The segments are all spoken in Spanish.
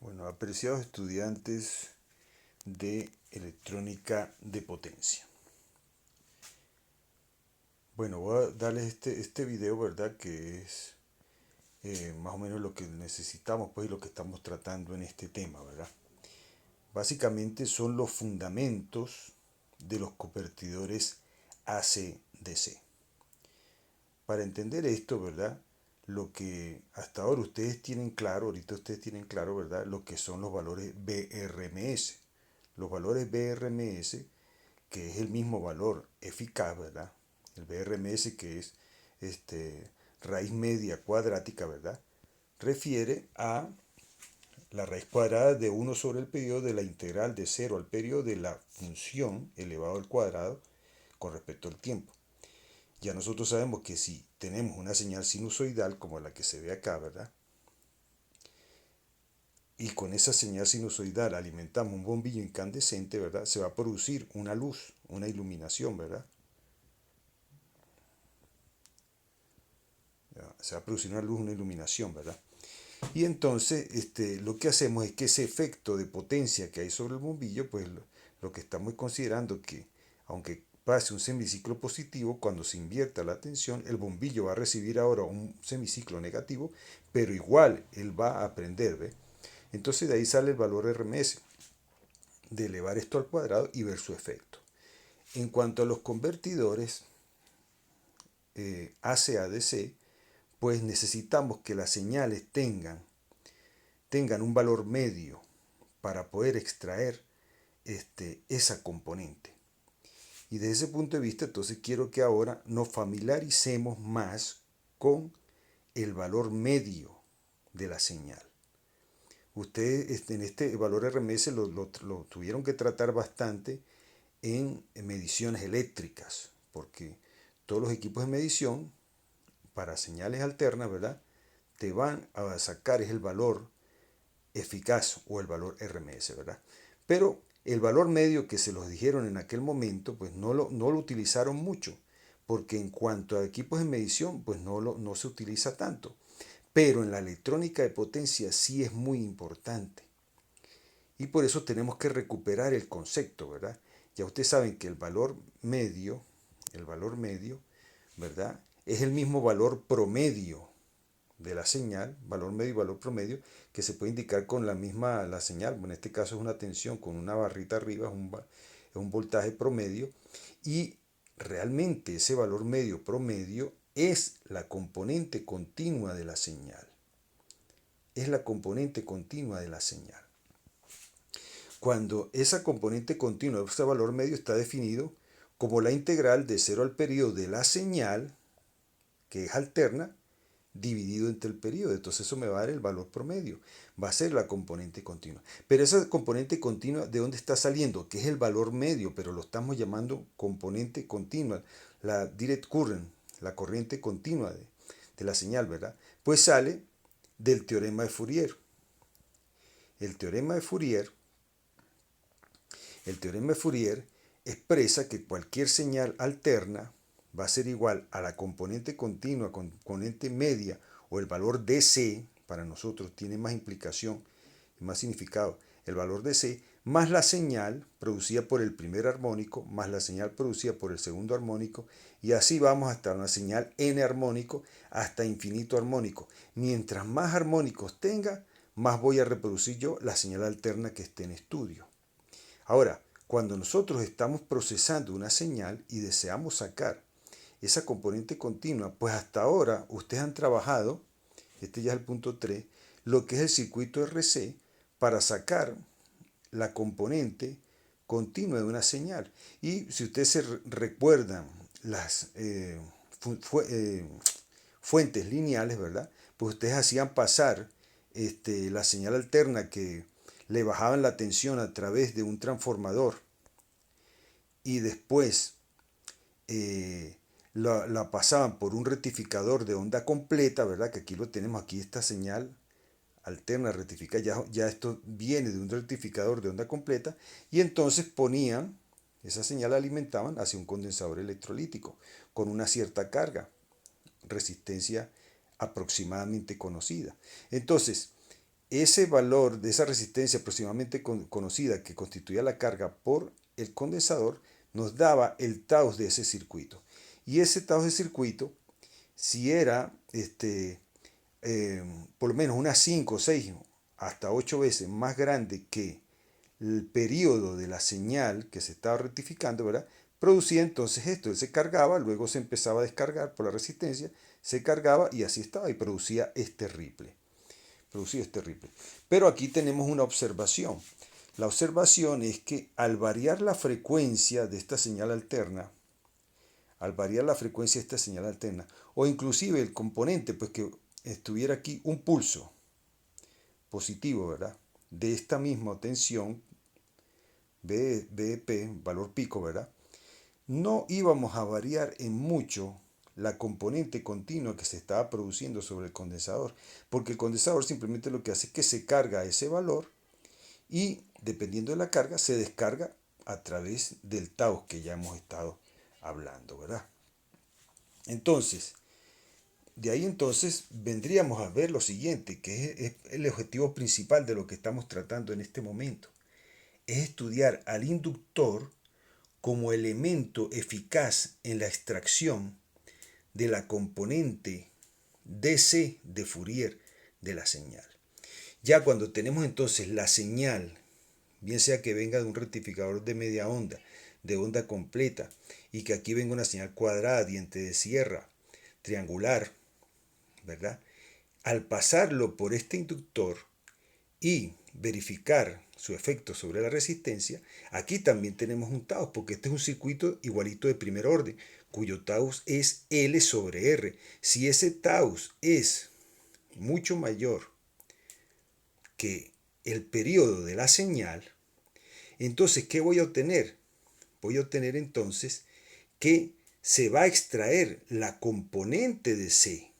Bueno, apreciados estudiantes de electrónica de potencia. Bueno, voy a darles este video, ¿verdad? Que es más o menos lo que necesitamos, pues, y lo que estamos tratando en este tema, ¿verdad? Básicamente son los fundamentos de los convertidores AC-DC. Para entender esto, ¿verdad? Lo que hasta ahora ustedes tienen claro, ahorita ustedes tienen claro, ¿verdad? Lo que son los valores BRMS. Los valores BRMS, que es el mismo valor eficaz, ¿verdad? El BRMS, que es raíz media cuadrática, ¿verdad? Refiere a la raíz cuadrada de 1 sobre el periodo de la integral de 0 al periodo de la función elevado al cuadrado con respecto al tiempo. Ya nosotros sabemos que si tenemos una señal sinusoidal como la que se ve acá, ¿verdad? Y con esa señal sinusoidal alimentamos un bombillo incandescente, ¿verdad? Se va a producir una luz, una iluminación, ¿verdad? Se va a producir una luz, una iluminación, ¿verdad? Y entonces lo que hacemos es que ese efecto de potencia que hay sobre el bombillo, pues lo que estamos considerando que aunque pase un semiciclo positivo, cuando se invierta la tensión, el bombillo va a recibir ahora un semiciclo negativo, pero igual él va a prender, ¿ve? Entonces de ahí sale el valor RMS, de elevar esto al cuadrado y ver su efecto. En cuanto a los convertidores AC-DC, pues necesitamos que las señales tengan un valor medio para poder extraer esa componente. Y desde ese punto de vista, entonces quiero que ahora nos familiaricemos más con el valor medio de la señal. Ustedes en este valor RMS lo tuvieron que tratar bastante en mediciones eléctricas, porque todos los equipos de medición para señales alternas, ¿verdad? Te van a sacar es el valor eficaz o el valor RMS, ¿verdad? Pero el valor medio que se los dijeron en aquel momento, pues no lo utilizaron mucho, porque en cuanto a equipos de medición, pues no se utiliza tanto. Pero en la electrónica de potencia sí es muy importante. Y por eso tenemos que recuperar el concepto, ¿verdad? Ya ustedes saben que el valor medio, ¿verdad? Es el mismo valor promedio de la señal, valor medio y valor promedio, que se puede indicar con la señal. En este caso es una tensión con una barrita arriba, es un voltaje promedio. Y realmente ese valor medio promedio es la componente continua de la señal. Es la componente continua de la señal. Cuando esa componente continua, ese valor medio está definido como la integral de 0 al periodo de la señal, que es alterna, dividido entre el periodo. Entonces eso me va a dar el valor promedio. Va a ser la componente continua. Pero esa componente continua, ¿de dónde está saliendo? Que es el valor medio, pero lo estamos llamando componente continua. La direct current, la corriente continua de la señal, ¿verdad? Pues sale del teorema de Fourier. El teorema de Fourier El teorema de Fourier expresa que cualquier señal alterna va a ser igual a la componente continua, componente media o el valor DC, para nosotros tiene más implicación y más significado, el valor DC, más la señal producida por el primer armónico, más la señal producida por el segundo armónico, y así vamos hasta una señal n armónico, hasta infinito armónico. Mientras más armónicos tenga, más voy a reproducir yo la señal alterna que esté en estudio. Ahora, cuando nosotros estamos procesando una señal y deseamos sacar esa componente continua, pues hasta ahora ustedes han trabajado, este ya es el punto 3, lo que es el circuito RC para sacar la componente continua de una señal. Y si ustedes se recuerdan las fuentes lineales, ¿verdad? Pues ustedes hacían pasar la señal alterna que le bajaban la tensión a través de un transformador y después la pasaban por un rectificador de onda completa, ¿verdad? Que aquí lo tenemos, aquí esta señal alterna rectifica, ya esto viene de un rectificador de onda completa, y entonces ponían, esa señal la alimentaban hacia un condensador electrolítico con una cierta carga, resistencia aproximadamente conocida. Entonces, ese valor de esa resistencia aproximadamente conocida que constituía la carga por el condensador nos daba el tau de ese circuito. Y ese tau de circuito, si era por lo menos unas 5, 6 hasta 8 veces más grande que el periodo de la señal que se estaba rectificando, ¿verdad? Producía entonces esto, él se cargaba, luego se empezaba a descargar por la resistencia, se cargaba y así estaba y producía este ripple. Pero aquí tenemos una observación. La observación es que al variar la frecuencia de esta señal alterna, o inclusive el componente, pues que estuviera aquí un pulso positivo, ¿verdad? De esta misma tensión, BP, valor pico, ¿verdad? No íbamos a variar en mucho la componente continua que se estaba produciendo sobre el condensador, porque el condensador simplemente lo que hace es que se carga ese valor y dependiendo de la carga se descarga a través del tau que ya hemos estado hablando, ¿verdad? Entonces, de ahí entonces vendríamos a ver lo siguiente, que es el objetivo principal de lo que estamos tratando en este momento, es estudiar al inductor como elemento eficaz en la extracción de la componente DC de Fourier de la señal. Ya cuando tenemos entonces la señal, bien sea que venga de un rectificador de media onda, de onda completa, y que aquí venga una señal cuadrada, diente de sierra, triangular, ¿verdad? Al pasarlo por este inductor y verificar su efecto sobre la resistencia, aquí también tenemos un tau, porque este es un circuito igualito de primer orden, cuyo tau es L sobre R. Si ese tau es mucho mayor que el periodo de la señal, entonces, ¿qué voy a obtener? Voy a obtener entonces que se va a extraer la componente de C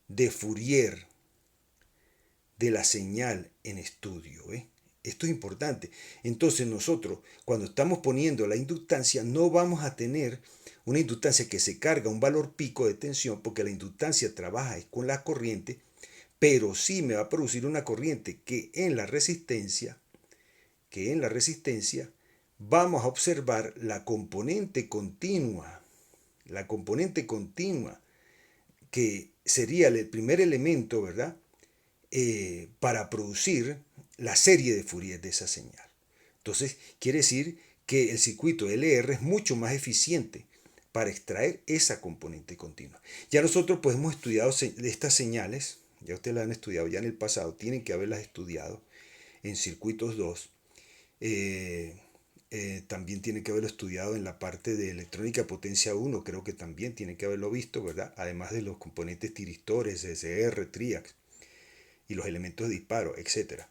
de Fourier de la señal en estudio. Esto es importante. Entonces nosotros, cuando estamos poniendo la inductancia, no vamos a tener una inductancia que se carga un valor pico de tensión, porque la inductancia trabaja con la corriente, pero sí me va a producir una corriente que en la resistencia vamos a observar la componente continua, que sería el primer elemento, ¿verdad? Para producir la serie de Fourier de esa señal. Entonces, quiere decir que el circuito LR es mucho más eficiente para extraer esa componente continua. Ya nosotros pues hemos estudiado estas señales, ya ustedes las han estudiado ya en el pasado, tienen que haberlas estudiado en circuitos 2. También tiene que haberlo estudiado en la parte de electrónica potencia 1, creo que también tiene que haberlo visto, ¿verdad? Además de los componentes tiristores, SR, triax y los elementos de disparo, etc.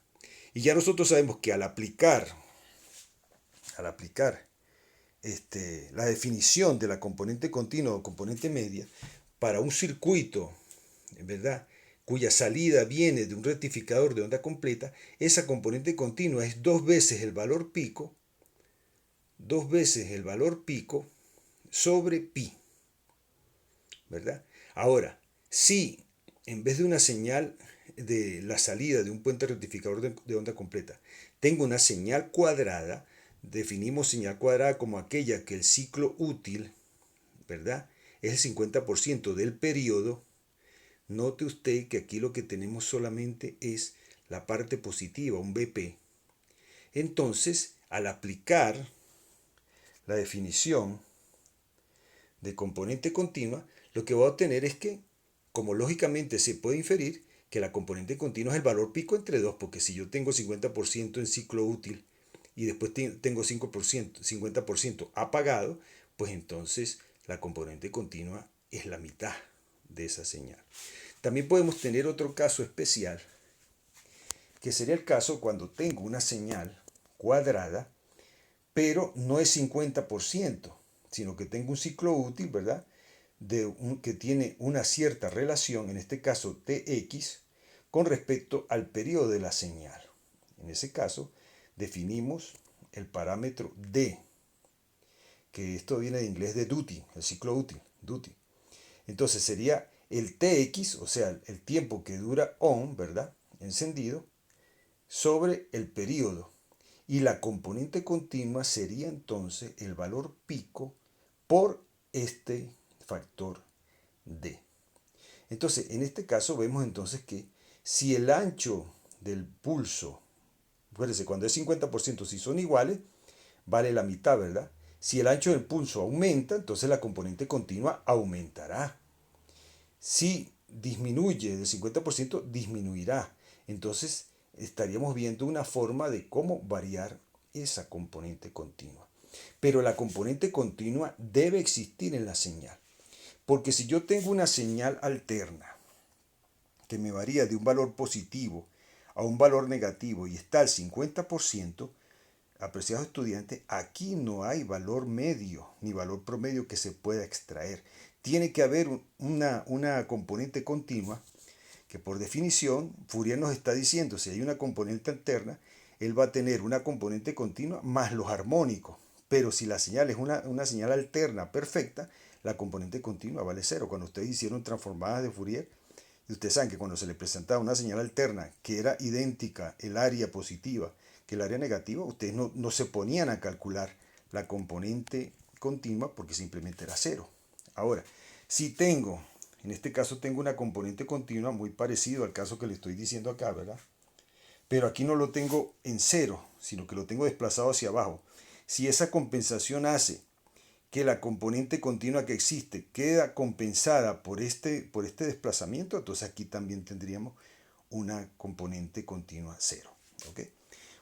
Y ya nosotros sabemos que al aplicar la definición de la componente continua o componente media para un circuito, ¿verdad?, cuya salida viene de un rectificador de onda completa, esa componente continua es dos veces el valor pico sobre pi, ¿verdad? Ahora, si en vez de una señal de la salida de un puente rectificador de onda completa tengo una señal cuadrada, definimos señal cuadrada como aquella que el ciclo útil, ¿verdad?, es el 50% del periodo. Note usted que aquí lo que tenemos solamente es la parte positiva, un BP. Entonces, al aplicar la definición de componente continua, lo que voy a obtener es que, como lógicamente se puede inferir, que la componente continua es el valor pico entre 2, porque si yo tengo 50% en ciclo útil y después tengo 5%, 50% apagado, pues entonces la componente continua es la mitad de esa señal. También podemos tener otro caso especial, que sería el caso cuando tengo una señal cuadrada, pero no es 50%, sino que tengo un ciclo útil, ¿verdad?, que tiene una cierta relación, en este caso Tx, con respecto al periodo de la señal. En ese caso, definimos el parámetro D, que esto viene de inglés de duty, el ciclo útil, duty. Entonces sería el Tx, o sea, el tiempo que dura on, ¿verdad?, encendido sobre el periodo. Y la componente continua sería entonces el valor pico por este factor D. Entonces, en este caso vemos entonces que si el ancho del pulso, acuérdense, cuando es 50%, si son iguales, vale la mitad, ¿verdad? Si el ancho del pulso aumenta, entonces la componente continua aumentará. Si disminuye del 50%, disminuirá. Entonces, estaríamos viendo una forma de cómo variar esa componente continua. Pero la componente continua debe existir en la señal. Porque si yo tengo una señal alterna que me varía de un valor positivo a un valor negativo y está al 50%, apreciados estudiantes, aquí no hay valor medio ni valor promedio que se pueda extraer. Tiene que haber una componente continua que por definición Fourier nos está diciendo, si hay una componente alterna, él va a tener una componente continua más los armónicos. Pero si la señal es una señal alterna perfecta, la componente continua vale cero. Cuando ustedes hicieron transformadas de Fourier, y ustedes saben que cuando se les presentaba una señal alterna que era idéntica el área positiva que el área negativa, ustedes no se ponían a calcular la componente continua porque simplemente era cero. Ahora, si tengo, en este caso tengo una componente continua muy parecido al caso que le estoy diciendo acá, ¿verdad? Pero aquí no lo tengo en cero, sino que lo tengo desplazado hacia abajo. Si esa compensación hace que la componente continua que existe queda compensada por este desplazamiento, entonces aquí también tendríamos una componente continua cero. ¿Ok?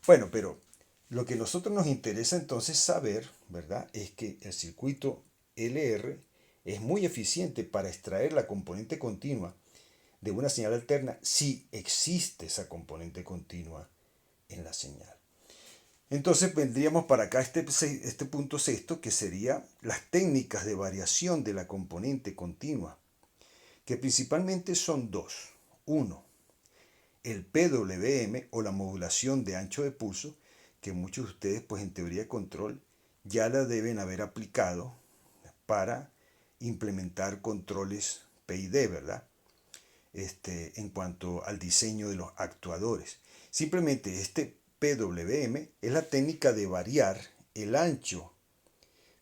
Bueno, pero lo que a nosotros nos interesa entonces saber, ¿verdad? Es que el circuito LR es muy eficiente para extraer la componente continua de una señal alterna si existe esa componente continua en la señal. Entonces vendríamos para acá este punto sexto, que sería las técnicas de variación de la componente continua, que principalmente son dos. Uno, el PWM o la modulación de ancho de pulso, que muchos de ustedes pues en teoría de control ya la deben haber aplicado para implementar controles PID, ¿verdad? En cuanto al diseño de los actuadores. Simplemente este PWM es la técnica de variar el ancho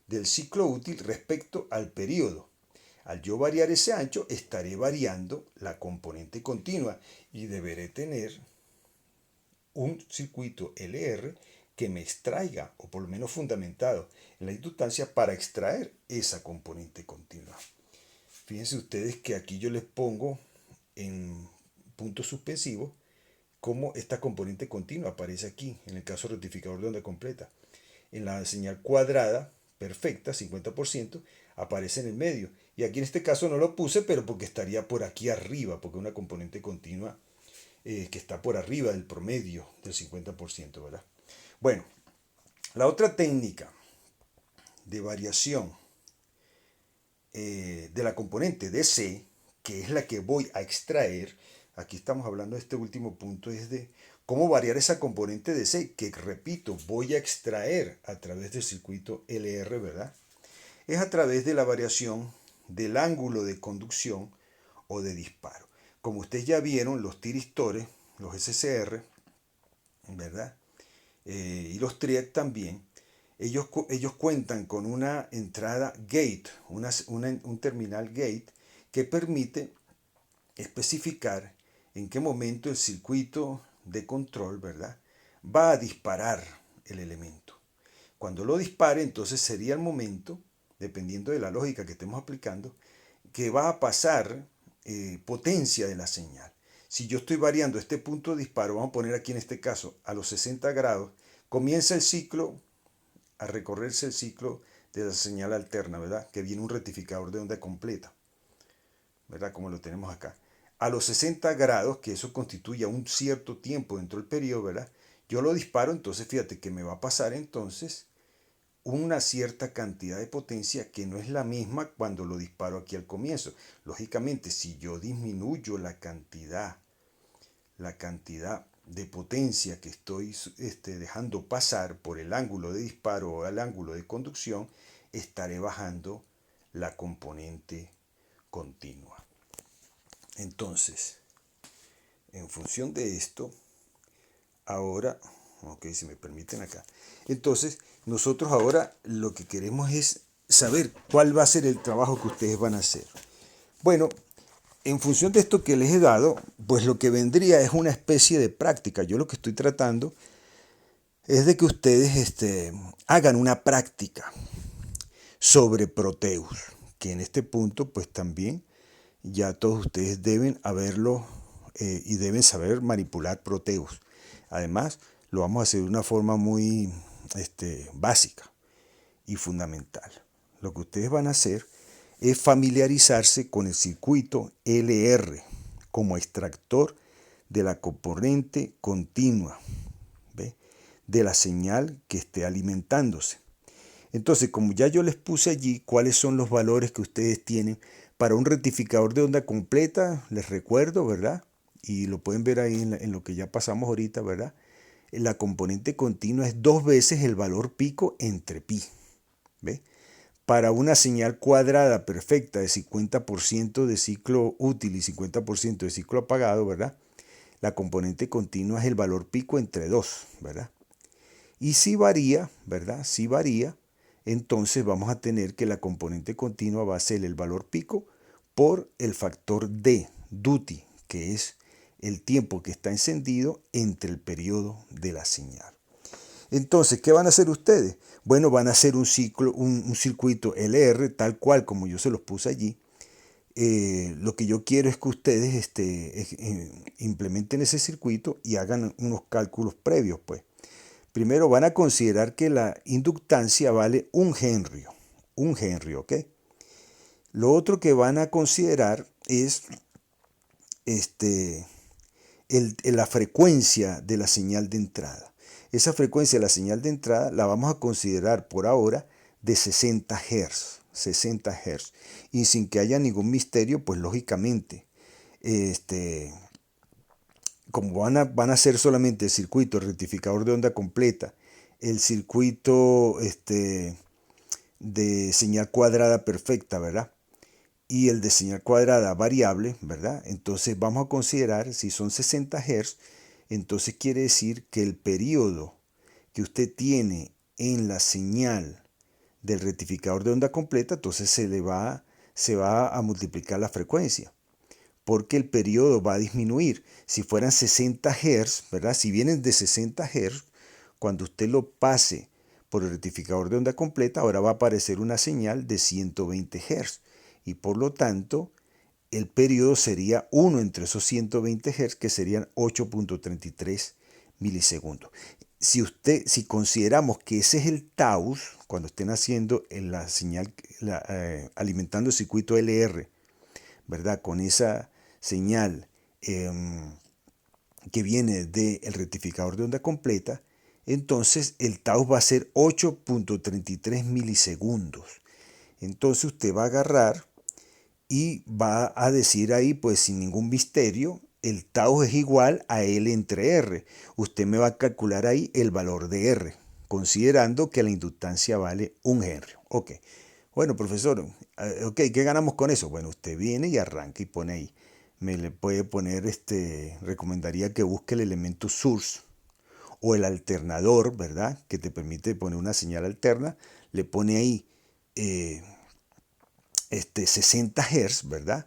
del ciclo útil respecto al periodo. Al yo variar ese ancho, estaré variando la componente continua y deberé tener un circuito LR que me extraiga, o por lo menos fundamentado en la inductancia, para extraer esa componente continua. Fíjense ustedes que aquí yo les pongo en puntos suspensivos cómo esta componente continua aparece aquí, en el caso rectificador de onda completa. En la señal cuadrada, perfecta, 50%, aparece en el medio. Y aquí en este caso no lo puse, pero porque estaría por aquí arriba, porque es una componente continua que está por arriba del promedio del 50%, ¿verdad? Bueno, la otra técnica de variación de la componente DC, que es la que voy a extraer, aquí estamos hablando de este último punto, es de cómo variar esa componente DC, que repito, voy a extraer a través del circuito LR, ¿verdad? Es a través de la variación del ángulo de conducción o de disparo. Como ustedes ya vieron, los tiristores, los SCR, ¿verdad? Y los TRIAC también, ellos cuentan con una entrada gate, un terminal gate que permite especificar en qué momento el circuito de control, ¿verdad?, va a disparar el elemento. Cuando lo dispare, entonces sería el momento, dependiendo de la lógica que estemos aplicando, que va a pasar potencia de la señal. Si yo estoy variando este punto de disparo, vamos a poner aquí en este caso a los 60 grados, comienza el ciclo, a recorrerse el ciclo de la señal alterna, ¿verdad? Que viene un rectificador de onda completa, ¿verdad? Como lo tenemos acá. A los 60 grados, que eso constituye un cierto tiempo dentro del periodo, ¿verdad? Yo lo disparo, entonces fíjate que me va a pasar entonces una cierta cantidad de potencia que no es la misma cuando lo disparo aquí al comienzo. Lógicamente, si yo disminuyo la cantidad de potencia que estoy dejando pasar por el ángulo de disparo o el ángulo de conducción, estaré bajando la componente continua. Entonces, En función de esto, ahora, ok, si me permiten acá. Entonces, nosotros ahora lo que queremos es saber cuál va a ser el trabajo que ustedes van a hacer. Bueno, en función de esto que les he dado, pues lo que vendría es una especie de práctica. Yo lo que estoy tratando es de que ustedes hagan una práctica sobre Proteus, que en este punto pues también ya todos ustedes deben haberlo y deben saber manipular Proteus. Además, lo vamos a hacer de una forma muy básica y fundamental. Lo que ustedes van a hacer es familiarizarse con el circuito LR como extractor de la componente continua, ¿ve? De la señal que esté alimentándose. Entonces, como ya yo les puse allí cuáles son los valores que ustedes tienen para un rectificador de onda completa, les recuerdo, ¿verdad? Y lo pueden ver ahí en lo que ya pasamos ahorita, ¿verdad? La componente continua es 2 veces el valor pico entre pi, ¿ve? Para una señal cuadrada perfecta de 50% de ciclo útil y 50% de ciclo apagado, ¿verdad? La componente continua es el valor pico entre 2, ¿verdad? Y si varía, ¿verdad? Si varía, entonces vamos a tener que la componente continua va a ser el valor pico por el factor D, duty, que es el tiempo que está encendido entre el periodo de la señal. Entonces, ¿qué van a hacer ustedes? Bueno, van a hacer un circuito LR, tal cual como yo se los puse allí. Lo que yo quiero es que ustedes implementen ese circuito y hagan unos cálculos previos, pues. Primero van a considerar que la inductancia vale 1 Henry. 1 Henry, ¿ok? Lo otro que van a considerar es la frecuencia de la señal de entrada. Esa frecuencia de la señal de entrada la vamos a considerar por ahora de 60 Hz. 60 Hz. Y sin que haya ningún misterio, pues lógicamente, como van a hacer solamente el circuito, el rectificador de onda completa, el circuito de señal cuadrada perfecta, ¿verdad? Y el de señal cuadrada variable, ¿verdad? Entonces vamos a considerar, si son 60 Hz, entonces quiere decir que el periodo que usted tiene en la señal del rectificador de onda completa, entonces se va a multiplicar la frecuencia, porque el periodo va a disminuir. Si fueran 60 Hz, ¿verdad? Si vienen de 60 Hz, cuando usted lo pase por el rectificador de onda completa, ahora va a aparecer una señal de 120 Hz. Y por lo tanto, el periodo sería 1 entre esos 120 Hz, que serían 8.33 milisegundos. Si consideramos que ese es el tau, cuando estén haciendo la señal, alimentando el circuito LR, ¿verdad? Con esa señal que viene del rectificador de onda completa, entonces el tau va a ser 8.33 milisegundos. Entonces usted va a agarrar y va a decir ahí, pues sin ningún misterio, el tau es igual a L entre R. Usted me va a calcular ahí el valor de R, considerando que la inductancia vale 1 Henry. Ok. Bueno, profesor, ok, ¿qué ganamos con eso? Bueno, usted viene y arranca y pone ahí. Me le puede poner, recomendaría que busque el elemento source o el alternador, ¿verdad? Que te permite poner una señal alterna. Le pone ahí 60 Hz, ¿verdad?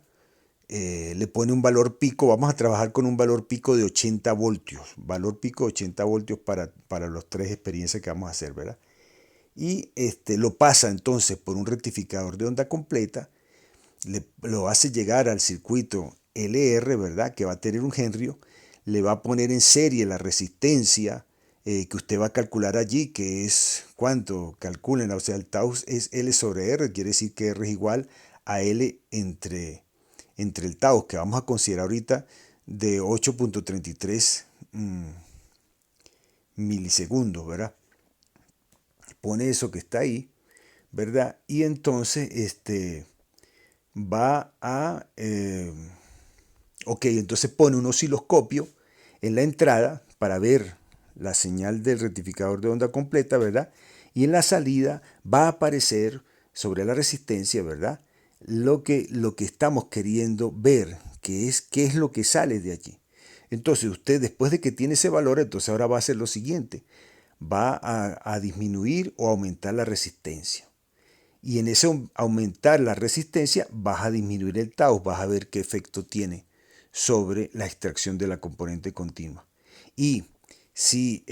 Le pone un valor pico, vamos a trabajar con un valor pico de 80 voltios, valor pico de 80 voltios para las 3 experiencias que vamos a hacer, ¿verdad? Y lo pasa entonces por un rectificador de onda completa, lo hace llegar al circuito LR, ¿verdad? Que va a tener 1 Henry, le va a poner en serie la resistencia que usted va a calcular allí, que es cuánto calculen, o sea, el tau es L sobre R, quiere decir que R es igual a L entre el tau, que vamos a considerar ahorita de 8.33 milisegundos, ¿verdad? Pone eso que está ahí, ¿verdad? Y entonces va a... ok, entonces pone un osciloscopio en la entrada para ver la señal del rectificador de onda completa, ¿verdad? Y en la salida va a aparecer sobre la resistencia, ¿verdad? Lo que estamos queriendo ver, que es qué es lo que sale de allí. Entonces usted después de que tiene ese valor, entonces ahora va a hacer lo siguiente. Va a disminuir o aumentar la resistencia. Y en ese aumentar la resistencia vas a disminuir el tau, vas a ver qué efecto tiene sobre la extracción de la componente continua. Y si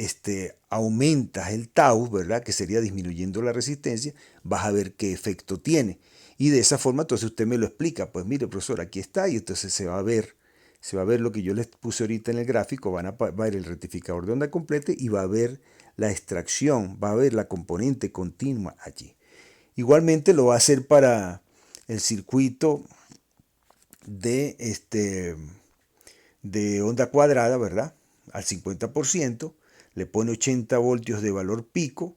aumentas el tau, ¿verdad? Que sería disminuyendo la resistencia, vas a ver qué efecto tiene. Y de esa forma entonces usted me lo explica. Pues mire, profesor, aquí está y entonces se va a ver lo que yo les puse ahorita en el gráfico, va a ver el rectificador de onda completa y va a ver la extracción, va a ver la componente continua allí. Igualmente lo va a hacer para el circuito de onda cuadrada, ¿verdad? Al 50%, le pone 80 voltios de valor pico,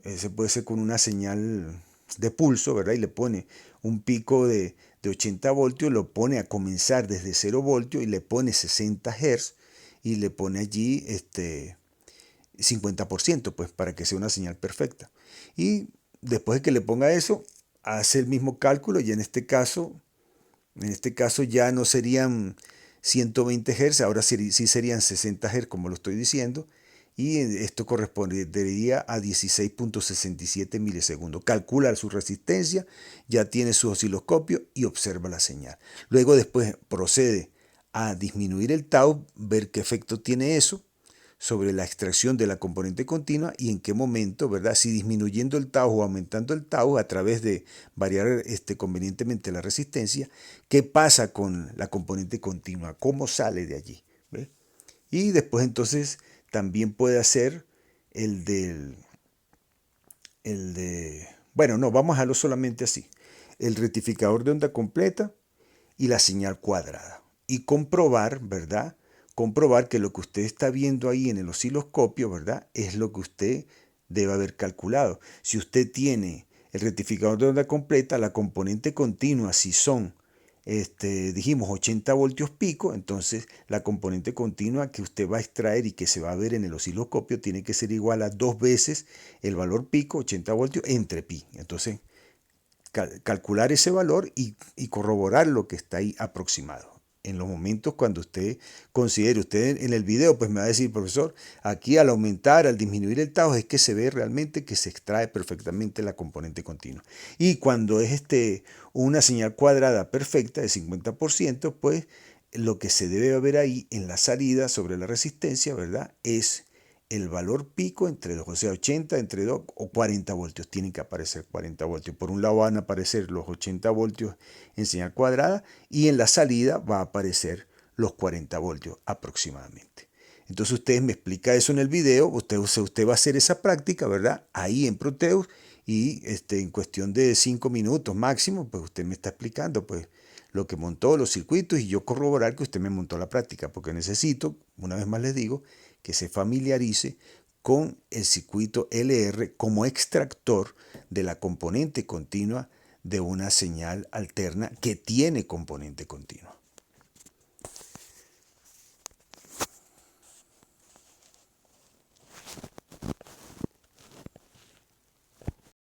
se puede hacer con una señal de pulso, ¿verdad? Y le pone un pico de 80 voltios, lo pone a comenzar desde 0 voltios y le pone 60 Hz y le pone allí 50%, pues para que sea una señal perfecta. Y después de que le ponga eso, hace el mismo cálculo y en este caso ya no serían 120 Hz, ahora sí serían 60 Hz como lo estoy diciendo, y esto correspondería a 16.67 milisegundos. Calcula su resistencia, ya tiene su osciloscopio y observa la señal. Luego después procede a disminuir el tau, ver qué efecto tiene eso sobre la extracción de la componente continua y en qué momento, ¿verdad? Si disminuyendo el tau o aumentando el tau a través de variar convenientemente la resistencia, ¿qué pasa con la componente continua? ¿Cómo sale de allí? ¿Ve? Y después entonces también puede hacer bueno, no, vamos a dejarlo solamente así. El rectificador de onda completa y la señal cuadrada. Y comprobar, ¿verdad? Comprobar que lo que usted está viendo ahí en el osciloscopio, ¿verdad? Es lo que usted debe haber calculado. Si usted tiene el rectificador de onda completa, la componente continua, si son, dijimos 80 voltios pico, entonces la componente continua que usted va a extraer y que se va a ver en el osciloscopio tiene que ser igual a 2 veces el valor pico, 80 voltios, entre pi. Entonces, calcular ese valor y corroborar lo que está ahí aproximado. En los momentos cuando usted considere, usted en el video pues me va a decir, profesor, aquí al aumentar, al disminuir el tau es que se ve realmente que se extrae perfectamente la componente continua. Y cuando es una señal cuadrada perfecta de 50%, pues lo que se debe ver ahí en la salida sobre la resistencia, ¿verdad? Es el valor pico entre 2, o sea, 80 entre 2 o 40 voltios. Tienen que aparecer 40 voltios. Por un lado van a aparecer los 80 voltios en señal cuadrada y en la salida va a aparecer los 40 voltios aproximadamente. Entonces usted me explica eso en el video, usted va a hacer esa práctica, ¿verdad? Ahí en Proteus y en cuestión de 5 minutos máximo, pues usted me está explicando pues lo que montó, los circuitos y yo corroborar que usted me montó la práctica, porque necesito, una vez más les digo, que se familiarice con el circuito LR como extractor de la componente continua de una señal alterna que tiene componente continua.